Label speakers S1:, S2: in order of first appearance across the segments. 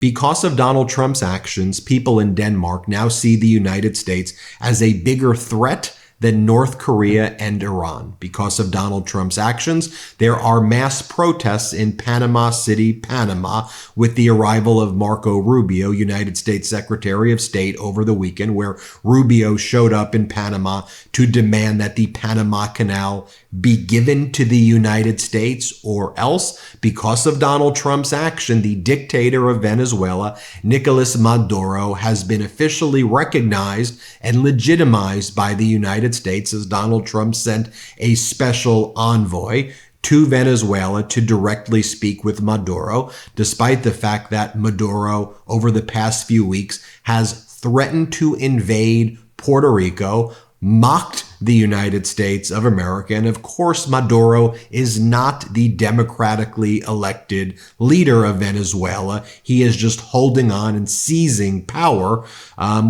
S1: Because of Donald Trump's actions, people in Denmark now see the United States as a bigger threat than North Korea and Iran. Because of Donald Trump's actions, there are mass protests in Panama City, Panama, with the arrival of Marco Rubio, United States Secretary of State, over the weekend, where Rubio showed up in Panama to demand that the Panama Canal be given to the United States, or else, because of Donald Trump's action, the dictator of Venezuela, Nicolas Maduro, has been officially recognized and legitimized by the United States, as Donald Trump sent a special envoy to Venezuela to directly speak with Maduro, despite the fact that Maduro, over the past few weeks, has threatened to invade Puerto Rico, mocked the United States of America. And of course, Maduro is not the democratically elected leader of Venezuela. He is just holding on and seizing power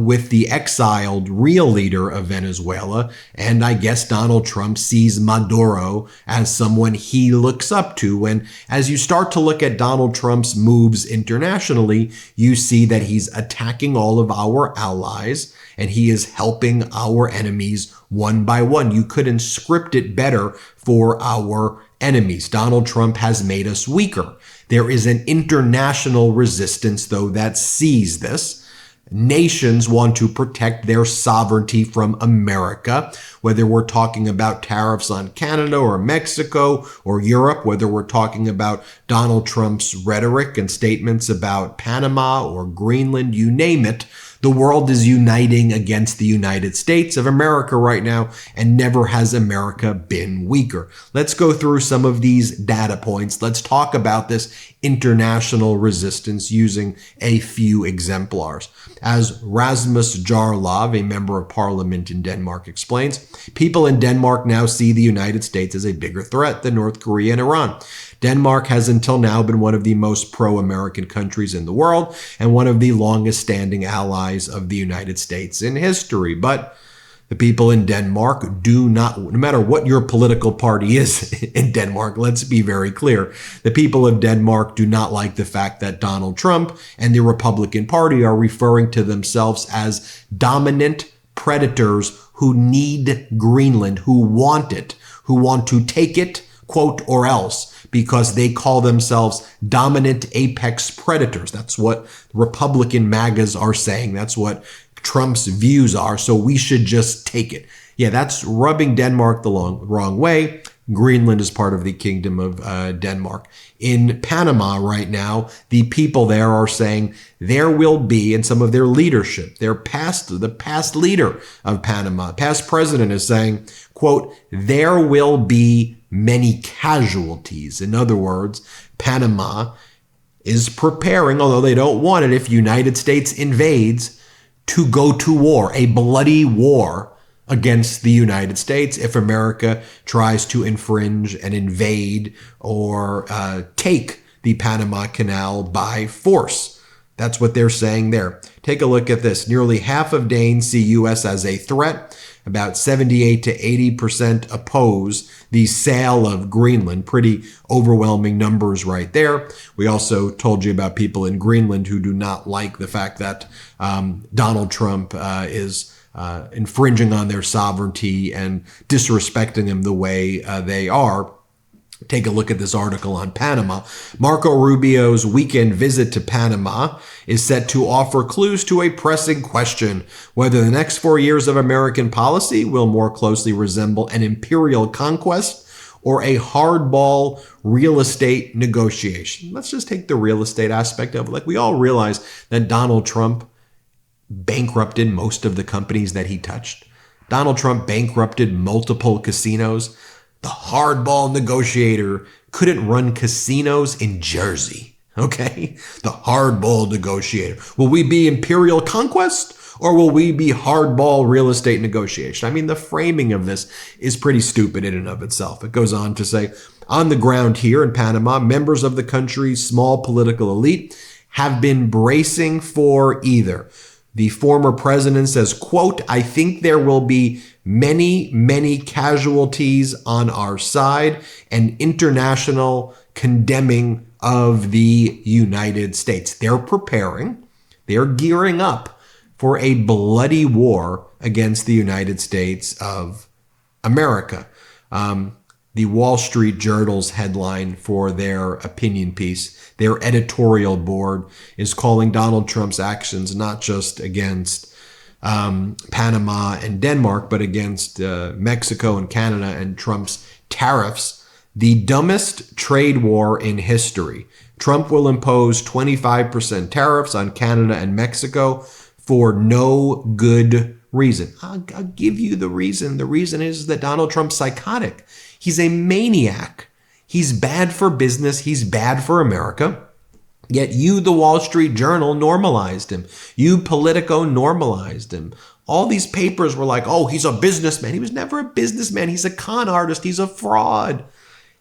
S1: with the exiled real leader of Venezuela. And I guess Donald Trump sees Maduro as someone he looks up to. And as you start to look at Donald Trump's moves internationally, you see that he's attacking all of our allies and he is helping our enemies one by one. You couldn't script it better for our enemies. Donald Trump has made us weaker. There is an international resistance, though, that sees this. Nations want to protect their sovereignty from America, whether we're talking about tariffs on Canada or Mexico or Europe, whether we're talking about Donald Trump's rhetoric and statements about Panama or Greenland, you name it. The world is uniting against the United States of America right now, and never has America been weaker. Let's go through some of these data points. Let's talk about this international resistance using a few exemplars. As Rasmus Jarlov, a member of parliament in Denmark, explains, people in Denmark now see the United States as a bigger threat than North Korea and Iran. Denmark has until now been one of the most pro-American countries in the world and one of the longest standing allies of the United States in history. But the people in Denmark do not, no matter what your political party is in Denmark, let's be very clear, the people of Denmark do not like the fact that Donald Trump and the Republican Party are referring to themselves as dominant predators who need Greenland, who want it, who want to take it, quote, or else, because they call themselves dominant apex predators. That's what Republican MAGAs are saying. That's what Trump's views are. So we should just take it. Yeah, that's rubbing Denmark the wrong way. Greenland is part of the Kingdom of Denmark. In Panama right now, the people there are saying there will be, in some of their leadership, the past leader of Panama, past president is saying, quote, there will be many casualties. In other words, Panama is preparing, although they don't want it, if United States invades, to go to war, a bloody war against the United States if America tries to infringe and invade or take the Panama Canal by force. That's what they're saying there. Take a look at this. Nearly half of Danes see U.S. as a threat. About 78 to 80% oppose the sale of Greenland. Pretty overwhelming numbers right there. We also told you about people in Greenland who do not like the fact that Donald Trump is infringing on their sovereignty and disrespecting them the way they are. Take a look at this article on Panama. Marco Rubio's weekend visit to Panama is set to offer clues to a pressing question: whether the next 4 years of American policy will more closely resemble an imperial conquest or a hardball real estate negotiation. Let's just take the real estate aspect of it. Like, we all realize that Donald Trump bankrupted most of the companies that he touched. Donald Trump bankrupted multiple casinos. The hardball negotiator couldn't run casinos in Jersey, okay? The hardball negotiator. Will we be imperial conquest or will we be hardball real estate negotiation? I mean, the framing of this is pretty stupid in and of itself. It goes on to say, on the ground here in Panama, members of the country's small political elite have been bracing for either. The former president says, quote, I think there will be many, many casualties on our side and international condemning of the United States. They're preparing, they're gearing up for a bloody war against the United States of America. The Wall Street Journal's headline for their opinion piece, their editorial board, is calling Donald Trump's actions not just against Panama and Denmark, but against Mexico and Canada and Trump's tariffs, the dumbest trade war in history. Trump will impose 25% tariffs on Canada and Mexico for no good reason. I'll give you the reason. The reason is that Donald Trump's psychotic. He's a maniac. He's bad for business. He's bad for America. Yet you, the Wall Street Journal, normalized him. You, Politico, normalized him. All these papers were like, oh, he's a businessman. He was never a businessman. He's a con artist. He's a fraud.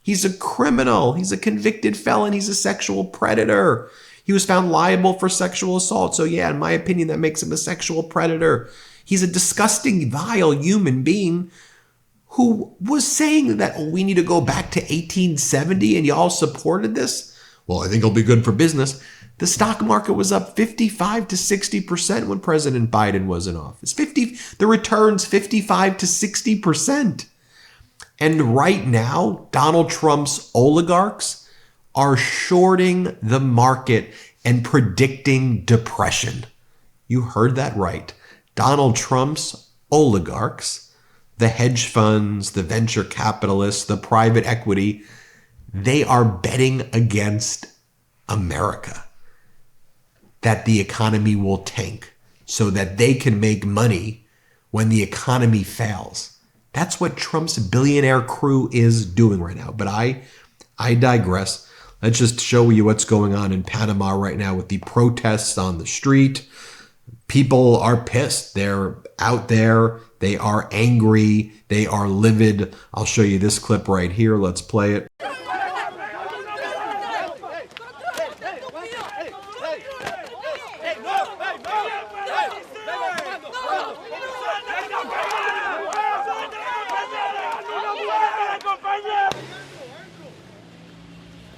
S1: He's a criminal. He's a convicted felon. He's a sexual predator. He was found liable for sexual assault. So yeah, in my opinion, that makes him a sexual predator. He's a disgusting, vile human being who was saying that, oh, we need to go back to 1870 and y'all supported this. Well, I think it'll be good for business. The stock market was up 55 to 60% when President Biden was in office. The returns 55 to 60%. And right now, Donald Trump's oligarchs are shorting the market and predicting depression. You heard that right. Donald Trump's oligarchs, the hedge funds, the venture capitalists, the private equity, they are betting against America, that the economy will tank so that they can make money when the economy fails. That's what Trump's billionaire crew is doing right now. But I digress. Let's just show you what's going on in Panama right now with the protests on the street. People are pissed. They're out there. They are angry. They are livid. I'll show you this clip right here. Let's play it.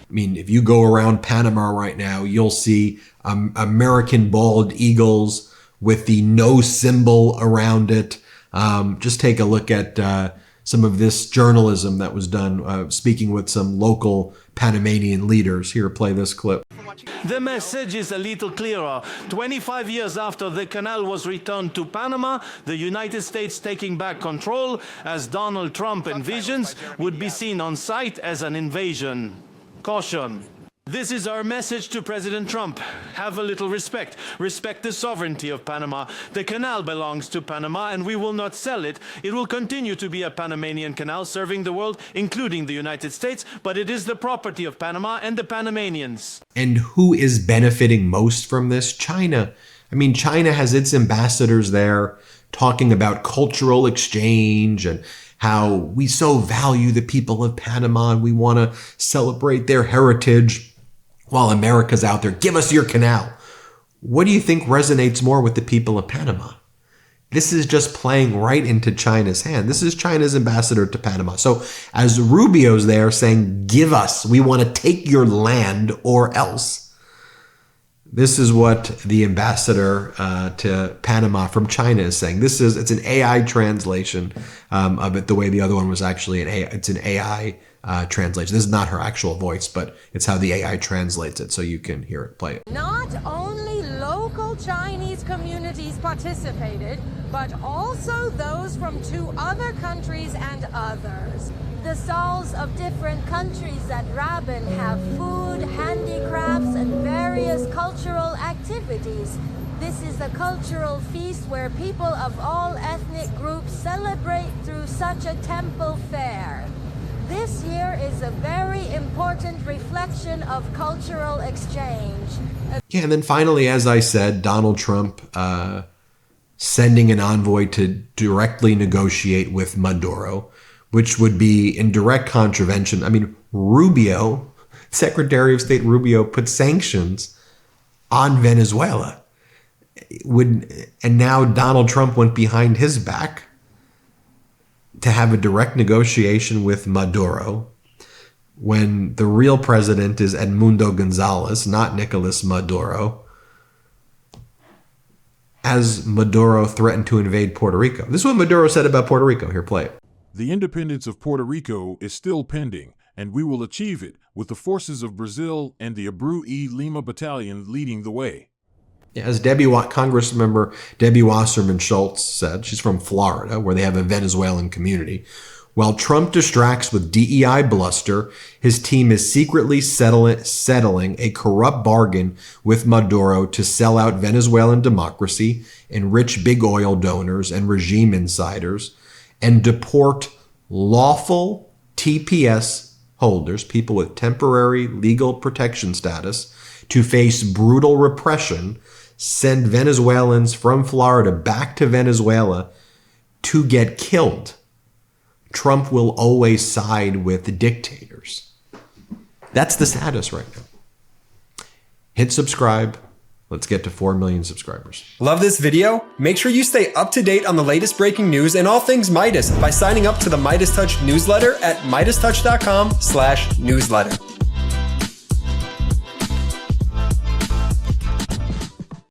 S1: I mean, if you go around Panama right now, you'll see American bald eagles with the no symbol around it. Just take a look at some of this journalism that was done, speaking with some local Panamanian leaders. Here, play this clip.
S2: The message is a little clearer. 25 years after the canal was returned to Panama, the United States taking back control, as Donald Trump envisions, would be seen on sight as an invasion. Caution. This is our message to President Trump. Have a little respect. Respect the sovereignty of Panama. The canal belongs to Panama and we will not sell it. It will continue to be a Panamanian canal serving the world, including the United States, but it is the property of Panama and the Panamanians.
S1: And who is benefiting most from this? China. I mean, China has its ambassadors there talking about cultural exchange and how we so value the people of Panama and we want to celebrate their heritage, while America's out there, give us your canal. What do you think resonates more with the people of Panama? This is just playing right into China's hand. This is China's ambassador to Panama. So as Rubio's there saying, give us, we want to take your land or else. This is what the ambassador to Panama from China is saying. It's an AI translation of it, the way the other one was actually it's an AI translation. This is not her actual voice, but it's how the AI translates it, so you can hear it, play it.
S3: Not only local Chinese communities participated, but also those from 2 other countries and others. The stalls of different countries at Rabin have food, handicrafts, and various cultural activities. This is a cultural feast where people of all ethnic groups celebrate through such a temple fair. This year is a very important reflection of cultural exchange.
S1: Yeah, and then finally, as I said, Donald Trump sending an envoy to directly negotiate with Maduro, which would be in direct contravention. I mean, Rubio, Secretary of State Rubio, put sanctions on Venezuela. And now Donald Trump went behind his back to have a direct negotiation with Maduro, when the real president is Edmundo Gonzalez, not Nicolas Maduro, as Maduro threatened to invade Puerto Rico. This is what Maduro said about Puerto Rico. Here, play it.
S4: The independence of Puerto Rico is still pending, and we will achieve it with the forces of Brazil and the Abreu e Lima Battalion leading the way.
S1: As Congressmember Debbie Wasserman Schultz said, she's from Florida, where they have a Venezuelan community. While Trump distracts with DEI bluster, his team is secretly settling a corrupt bargain with Maduro to sell out Venezuelan democracy, enrich big oil donors and regime insiders, and deport lawful TPS holders, people with temporary legal protection status, to face brutal repression, send Venezuelans from Florida back to Venezuela to get killed. Trump will always side with dictators. That's the status right now. Hit subscribe. Let's get to 4 million subscribers.
S5: Love this video? Make sure you stay up to date on the latest breaking news and all things Midas by signing up to the MeidasTouch newsletter at MeidasTouch.com/newsletter.